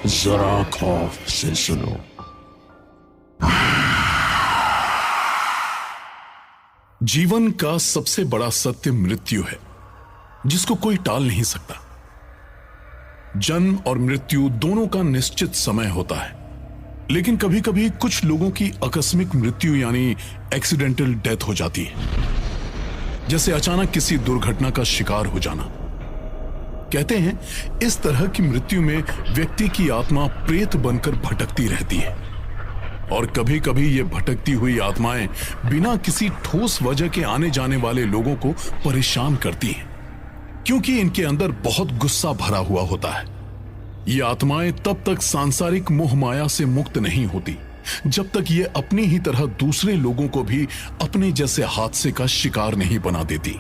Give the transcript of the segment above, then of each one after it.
जरा खौफ से सुनो। जीवन का सबसे बड़ा सत्य मृत्यु है, जिसको कोई टाल नहीं सकता। जन्म और मृत्यु दोनों का निश्चित समय होता है, लेकिन कभी कभी कुछ लोगों की आकस्मिक मृत्यु यानी एक्सीडेंटल डेथ हो जाती है, जैसे अचानक किसी दुर्घटना का शिकार हो जाना। कहते हैं इस तरह की मृत्यु में व्यक्ति की आत्मा प्रेत बनकर भटकती रहती है, और कभी कभी ये भटकती हुई आत्माएं बिना किसी ठोस वजह के आने जाने वाले लोगों को परेशान करती हैं, क्योंकि इनके अंदर बहुत गुस्सा भरा हुआ होता है। ये आत्माएं तब तक सांसारिक मोह माया से मुक्त नहीं होती जब तक ये अपनी ही तरह दूसरे लोगों को भी अपने जैसे हादसे का शिकार नहीं बना देती।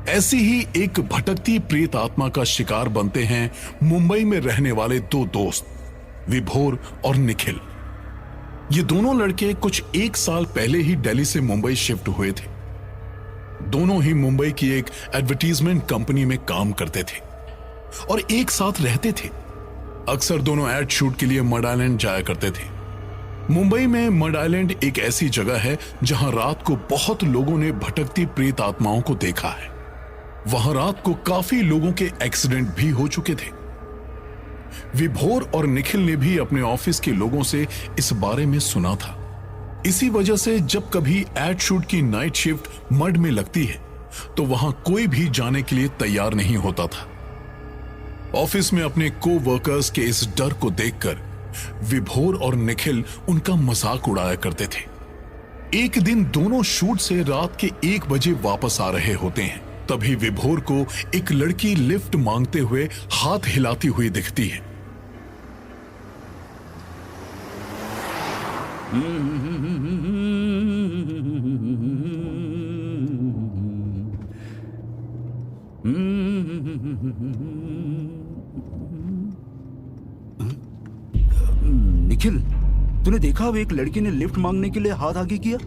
ऐसी ही एक भटकती प्रेत आत्मा का शिकार बनते हैं मुंबई में रहने वाले दो दोस्त, विभोर और निखिल। ये दोनों लड़के कुछ एक साल पहले ही दिल्ली से मुंबई शिफ्ट हुए थे। दोनों ही मुंबई की एक एडवर्टीजमेंट कंपनी में काम करते थे और एक साथ रहते थे। अक्सर दोनों एड शूट के लिए मड आइलैंड जाया करते थे। मुंबई में मड आइलैंड एक ऐसी जगह है जहां रात को बहुत लोगों ने भटकती प्रेत आत्माओं को देखा है। वहां रात को काफी लोगों के एक्सीडेंट भी हो चुके थे। विभोर और निखिल ने भी अपने ऑफिस के लोगों से इस बारे में सुना था। इसी वजह से जब कभी एड शूट की नाइट शिफ्ट मड में लगती है तो वहां कोई भी जाने के लिए तैयार नहीं होता था। ऑफिस में अपने को वर्कर्स के इस डर को देखकर विभोर और निखिल उनका मजाक उड़ाया करते थे। एक दिन दोनों शूट से रात के 1 बजे वापस आ रहे होते हैं, तभी विभोर को एक लड़की लिफ्ट मांगते हुए हाथ हिलाती हुई दिखती है। निखिल, तूने देखा वो एक लड़की ने लिफ्ट मांगने के लिए हाथ आगे किया?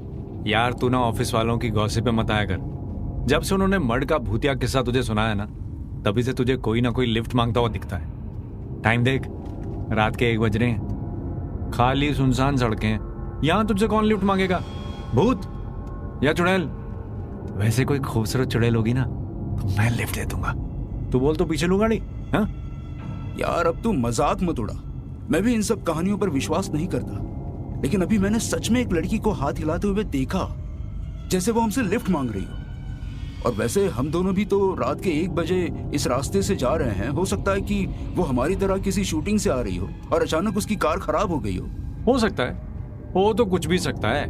यार तू ना ऑफिस वालों की गॉसिप पे मत आया कर। जब से उन्होंने मड का भूतिया किस्सा तुझे सुनाया ना, तभी से तुझे कोई ना कोई लिफ्ट मांगता हुआ दिखता है। टाइम देख, रात के 1 बज रहे हैं, खाली सुनसान सड़कें हैं। यहां तुझसे कौन लिफ्ट मांगेगा? भूत या चुड़ैल? वैसे कोई खूबसूरत चुड़ैल होगी ना तो मैं लिफ्ट दे दूंगा। तू बोल तो पीछे लूंगा नहीं। हाँ यार अब तू मजाक मत उड़ा। मैं भी इन सब कहानियों पर विश्वास नहीं करता, लेकिन अभी मैंने सच में एक लड़की को हाथ हिलाते हुए देखा, जैसे वो हमसे लिफ्ट मांग रही हो। और वैसे हम दोनों भी तो रात के 1 बजे इस रास्ते से जा रहे हैं। हो सकता है कि वो हमारी तरह किसी शूटिंग से आ रही हो और अचानक उसकी कार खराब हो गई हो सकता है, हो तो कुछ भी सकता है।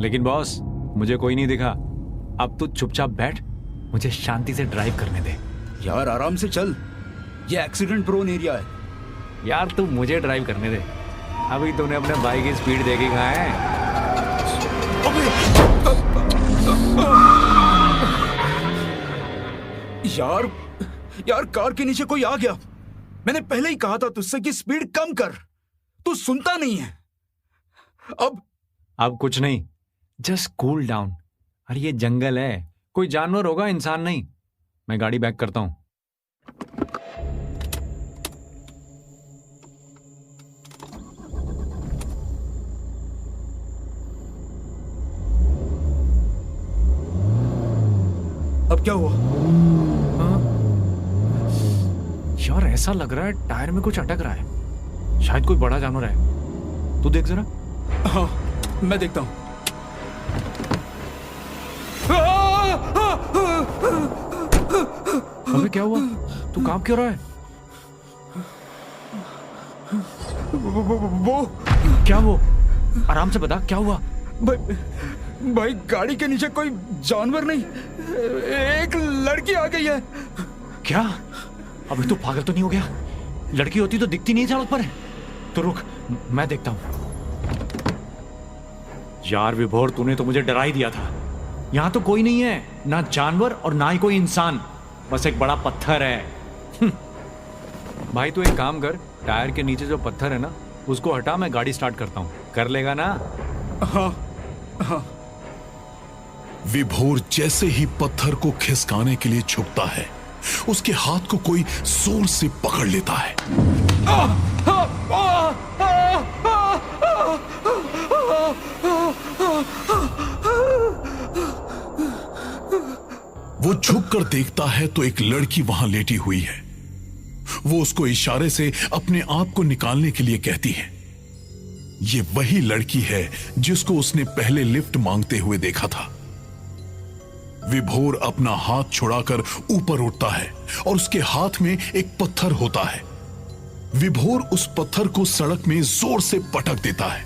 लेकिन बॉस, मुझे कोई नहीं दिखा। अब तू चुपचाप बैठ, मुझे शांति से ड्राइव करने दे। यार आराम से चल, ये एक्सीडेंट प्रोन एरिया है। यार तू मुझे ड्राइव करने दे। अभी तूने अपने बाइक की स्पीड देखी कहाँ है? यार कार के नीचे कोई आ गया। मैंने पहले ही कहा था तुझसे कि स्पीड कम कर, तू सुनता नहीं है। अब कुछ नहीं, जस्ट कूल डाउन। अरे ये जंगल है, कोई जानवर होगा, इंसान नहीं। मैं गाड़ी बैक करता हूं। अब क्या हुआ? यार ऐसा लग रहा है टायर में कुछ अटक रहा है। शायद कोई बड़ा जानवर है। तू देख जरा। हाँ, मैं देखता हूं। अबे क्या हुआ? तू कांप क्यों रहा है? वो क्या? वो आराम से बता, क्या हुआ? भाई गाड़ी के नीचे कोई जानवर नहीं, एक लड़की आ गई है। क्या? अबे तू पागल तो नहीं हो गया? लड़की होती तो दिखती नहीं सड़क पर। तो रुक, मैं देखता हूं। यार विभोर, तूने तो मुझे डरा ही दिया था। यहां तो कोई नहीं है, ना जानवर और ना ही कोई इंसान, बस एक बड़ा पत्थर है। भाई तू एक काम कर, टायर के नीचे जो पत्थर है ना उसको हटा, मैं गाड़ी स्टार्ट करता हूं। कर लेगा ना? हाँ हाँ। विभोर जैसे ही पत्थर को खिसकाने के लिए झुकता है, उसके हाथ को कोई जोर से पकड़ लेता है। वो झुककर देखता है तो एक लड़की वहां लेटी हुई है। वो उसको इशारे से अपने आप को निकालने के लिए कहती है। ये वही लड़की है जिसको उसने पहले लिफ्ट मांगते हुए देखा था। विभोर अपना हाथ छुड़ाकर ऊपर उठता है और उसके हाथ में एक पत्थर होता है। विभोर उस पत्थर को सड़क में जोर से पटक देता है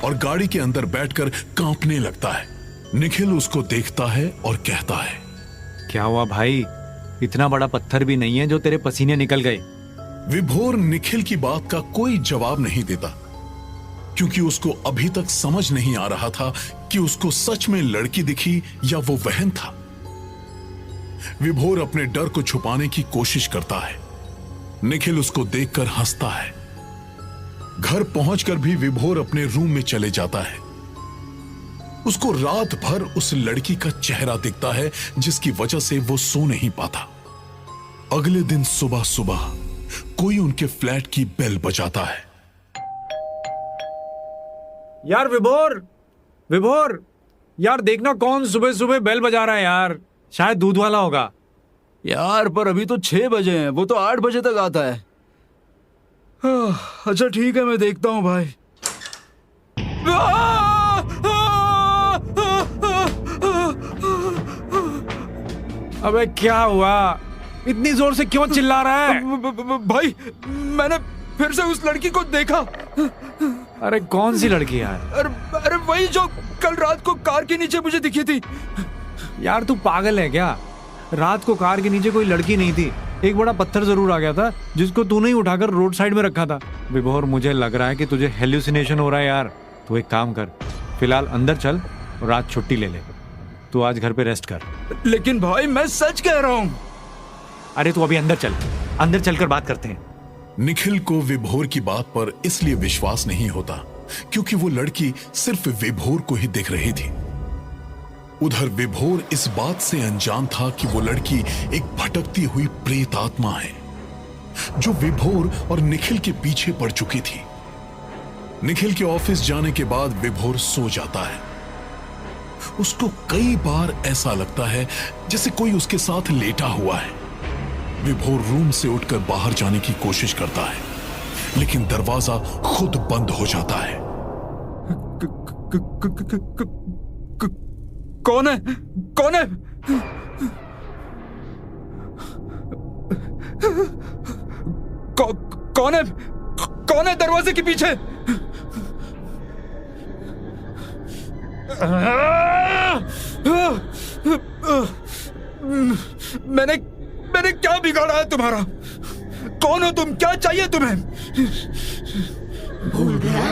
और गाड़ी के अंदर बैठकर कांपने लगता है। निखिल उसको देखता है और कहता है, क्या हुआ भाई? इतना बड़ा पत्थर भी नहीं है जो तेरे पसीने निकल गए। विभोर निखिल की बात का कोई जवाब नहीं देता, क्योंकि उसको अभी तक समझ नहीं आ रहा था कि उसको सच में लड़की दिखी या वो वहम था। विभोर अपने डर को छुपाने की कोशिश करता है। निखिल उसको देखकर हंसता है। घर पहुंचकर भी विभोर अपने रूम में चले जाता है। उसको रात भर उस लड़की का चेहरा दिखता है जिसकी वजह से वो सो नहीं पाता। अगले दिन सुबह सुबह कोई उनके फ्लैट की बेल बजाता है। यार विभोर यार देखना कौन सुबह सुबह बेल बजा रहा है यार। शायद दूध वाला होगा। यार पर अभी तो 6 बजे हैं, वो तो 8 बजे तक आता है। अच्छा ठीक है, मैं देखता हूं भाई। अबे क्या हुआ? इतनी जोर से क्यों चिल्ला रहा है? भाई मैंने फिर से उस लड़की को देखा। अरे कौन सी लड़की यार? अरे वही जो कल रात को कार के नीचे मुझे दिखी थी। यार तू पागल है क्या? रात को कार के नीचे कोई लड़की नहीं थी। एक बड़ा पत्थर जरूर आ गया था जिसको तूने ही उठाकर रोड साइड में रखा था। विभोर मुझे लग रहा है कि तुझे हेल्यूसिनेशन हो रहा है यार। तू एक काम कर, फिलहाल अंदर चल और रात छुट्टी ले ले। तू आज घर पे रेस्ट कर। लेकिन भाई मैं सच कह रहा हूं। अरे तू अभी अंदर चल, अंदर चलकर बात करते हैं। निखिल को विभोर की बात पर इसलिए विश्वास नहीं होता क्योंकि वो लड़की सिर्फ विभोर को ही दिख रही थी। उधर विभोर इस बात से अनजान था कि वो लड़की एक भटकती हुई प्रेत आत्मा है जो विभोर और निखिल के पीछे पड़ चुकी थी। निखिल के ऑफिस जाने के बाद विभोर सो जाता है। उसको कई बार ऐसा लगता है जैसे कोई उसके साथ लेटा हुआ है। विभोर रूम से उठकर बाहर जाने की कोशिश करता है, लेकिन दरवाजा खुद बंद हो जाता है। कौन है? कौन है? कौन है? कौन है दरवाजे के पीछे? मैंने क्या बिगाड़ा है तुम्हारा? कौन हो तुम? क्या चाहिए तुम्हें? भूल गया?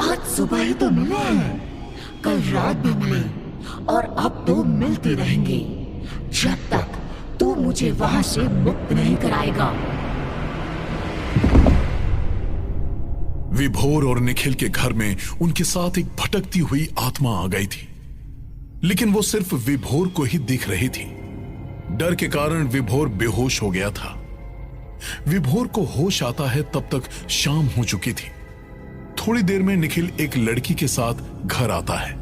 आज सुबह ही तो मिले हैं, कल रात भी मिले और अब तो मिलते रहेंगे जब तक तू मुझे वहां से मुक्त नहीं कराएगा। विभोर और निखिल के घर में उनके साथ एक भटकती हुई आत्मा आ गई थी, लेकिन वो सिर्फ विभोर को ही दिख रही थी। डर के कारण विभोर बेहोश हो गया था। विभोर को होश आता है तब तक शाम हो चुकी थी। थोड़ी देर में निखिल एक लड़की के साथ घर आता है।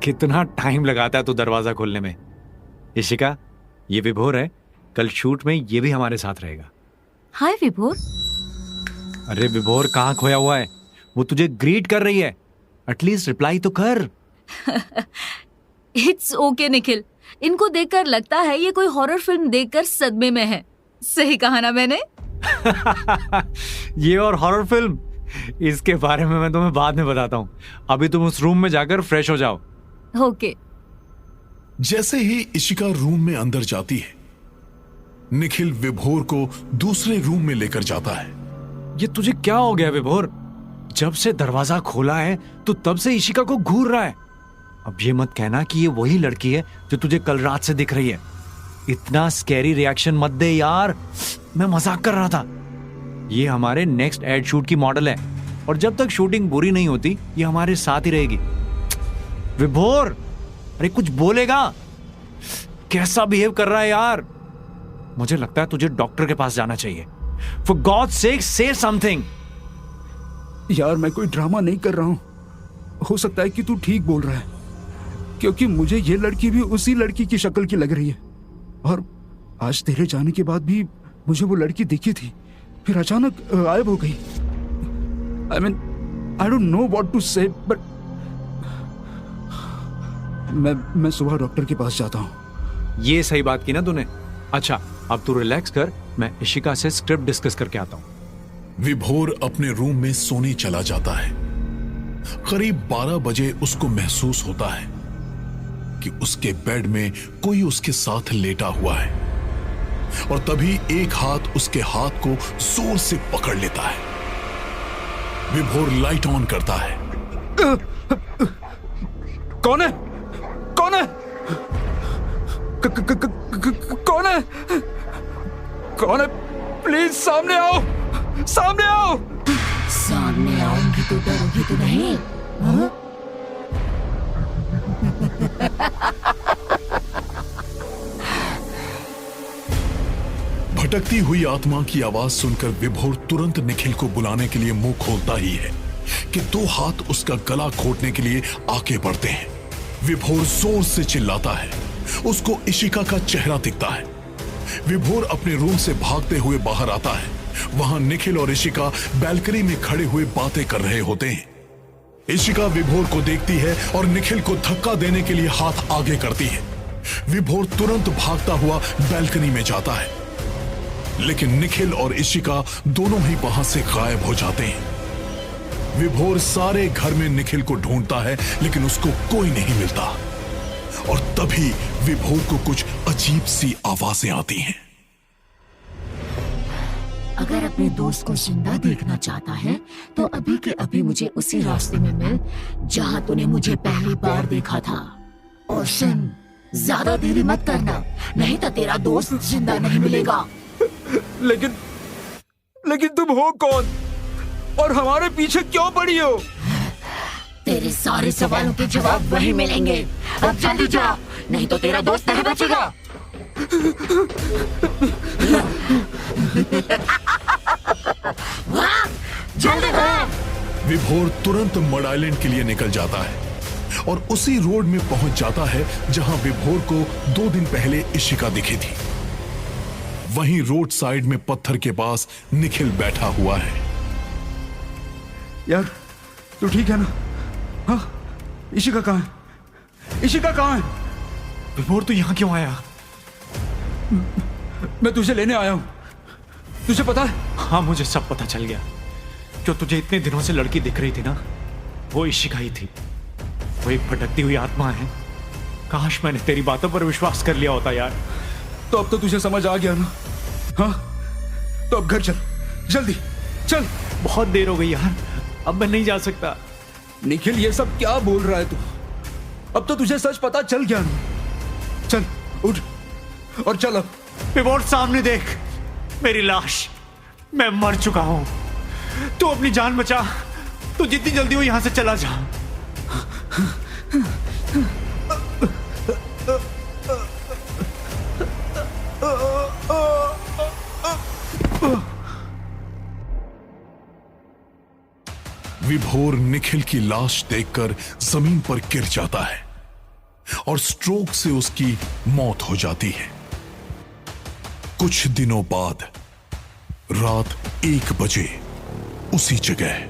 कितना टाइम लगाता है तू दरवाजा खोलने में? इशिका, ये विभोर है। कल शूट में ये भी हमारे साथ रहेगा। हाय विभोर। अरे विभोर कहाँ खोया हुआ है? वो तुझे ग्रीट कर रही है। एटलीस्ट रिप्लाई तो कर। इट्स ओके निखिल, इनको देखकर लगता है ये कोई हॉरर फिल्म देखकर सदमे में है। सही कहा ना मैंने? ये और हॉरर फिल्म, इसके बारे में मैं तुम्हें बाद में बताता हूँ। अभी तुम उस रूम में जाकर फ्रेश हो जाओ। ओके। जैसे ही इशिका रूम में अंदर जाती है, निखिल विभोर को दूसरे रूम में लेकर जाता है। ये तुझे क्या हो गया विभोर? जब से दरवाजा खोला है तो तब से इशिका को घूर रहा है। अब ये मत कहना कि ये वही लड़की है जो तुझे कल रात से दिख रही है। इतना स्कैरी रिएक्शन मत दे यार, मैं मजाक कर रहा था। ये हमारे नेक्स्ट एड शूट की मॉडल है और जब तक शूटिंग पूरी नहीं होती ये हमारे साथ ही रहेगी। विभोर अरे कुछ बोलेगा? कैसा बिहेव कर रहा है यार? मुझे लगता है तुझे डॉक्टर के पास जाना चाहिए। For God's sake, say something. यार मैं कोई ड्रामा नहीं कर रहा हूं। हो सकता है कि तू ठीक बोल रहा है, क्योंकि मुझे ये लड़की भी उसी लड़की की शक्ल की लग रही है। और आज तेरे जाने के बाद भी मुझे वो लड़की दिखी थी, फिर अचानक गायब हो गई। I mean, I don't know what to say, but मैं सुबह डॉक्टर के पास जाता हूँ। ये सही बात की ना तूने। अच्छा अब तू रिलैक्स कर, मैं इशिका से स्क्रिप्ट डिस्कस करके आता हूँ। विभोर अपने रूम में सोने चला जाता है। करीब 12 बजे उसको महसूस होता है कि उसके बेड में कोई उसके साथ लेटा हुआ है, और तभी एक हाथ उसके हाथ को जोर से पकड़ लेता है। विभोर लाइट ऑन करता है। कौन है? कौन है? कौन है? कौन है? प्लीज सामने आओ, सामने आओ। सामने आऊंगी तो डरोगी तो नहीं? हाँ? भटकती हुई आत्मा की आवाज सुनकर विभोर तुरंत निखिल को बुलाने के लिए मुंह खोलता ही है कि 2 हाथ उसका गला घोटने के लिए आगे बढ़ते हैं। विभोर जोर से चिल्लाता है। उसको इशिका का चेहरा दिखता है। विभोर अपने रूम से भागते हुए बाहर आता है। वहां निखिल और इशिका बैल्कनी में खड़े हुए बातें कर रहे होते हैं। इशिका विभोर को देखती है और निखिल को धक्का देने के लिए हाथ आगे करती है। विभोर तुरंत भागता हुआ बैल्कनी में जाता है, लेकिन निखिल और इशिका दोनों ही वहां से गायब हो जाते हैं। विभोर सारे घर में निखिल को ढूंढता है, लेकिन उसको कोई नहीं मिलता। और तभी विभोर को कुछ अजीब सी आवाजें आती हैं। अगर अपने दोस्त को जिंदा देखना चाहता है तो अभी के अभी मुझे उसी रास्ते में मिल जहां तूने मुझे पहली बार देखा था। और सुन, ज्यादा देरी मत करना, नहीं तो तेरा दोस्त जिंदा नहीं मिलेगा। लेकिन तुम हो कौन और हमारे पीछे क्यों पड़ी हो? तेरे सारे सवालों के जवाब वही मिलेंगे। अब जल्दी जा, नहीं तो तेरा दोस्त नहीं बचेगा। जल्दी भाग। विभोर तुरंत मड आइलैंड के लिए निकल जाता है और उसी रोड में पहुंच जाता है जहां विभोर को 2 दिन पहले इशिका दिखी थी। वहीं रोड साइड में पत्थर के पास निखिल बैठा हुआ है। यार तू ठीक है ना? हाँ, इशिका कहाँ है? इशिका कहाँ है? विभोर तू यहाँ क्यों आया? मैं तुझे लेने आया हूँ। तुझे पता है? हाँ मुझे सब पता चल गया। जो तुझे इतने दिनों से लड़की दिख रही थी ना, वो इशिका ही थी। वो एक भटकती हुई आत्मा है। काश मैंने तेरी बातों पर विश्वास कर लिया होता यार। तो अब तो तुझे समझ आ गया ना? हाँ, तो अब घर चल, जल्दी चल। बहुत देर हो गई यार, अब मैं नहीं जा सकता। निखिल ये सब क्या बोल रहा है तू? अब तो तुझे सच पता चल गया ना? चल उठ और चल अब। विभोर सामने देख, मेरी लाश। मैं मर चुका हूं। तू अपनी जान बचा। तू जितनी जल्दी हो यहां से चला जा। विभोर निखिल की लाश देखकर जमीन पर गिर जाता है और स्ट्रोक से उसकी मौत हो जाती है। कुछ दिनों बाद रात 1 बजे उसी जगह।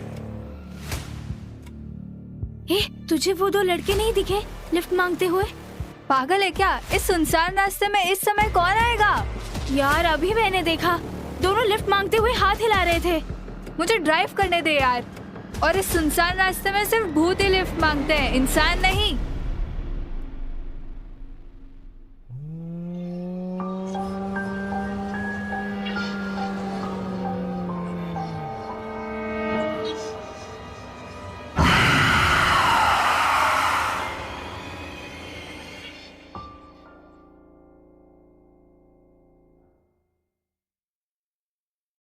तुझे वो 2 लड़के नहीं दिखे लिफ्ट मांगते हुए? पागल है क्या? इस सुनसान रास्ते में इस समय कौन आएगा? यार अभी मैंने देखा, दोनों लिफ्ट मांगते हुए हाथ हिला रहे थे। मुझे ड्राइव करने दे यार। और इस सुनसान रास्ते में सिर्फ भूत ही लिफ्ट मांगते हैं, इंसान नहीं।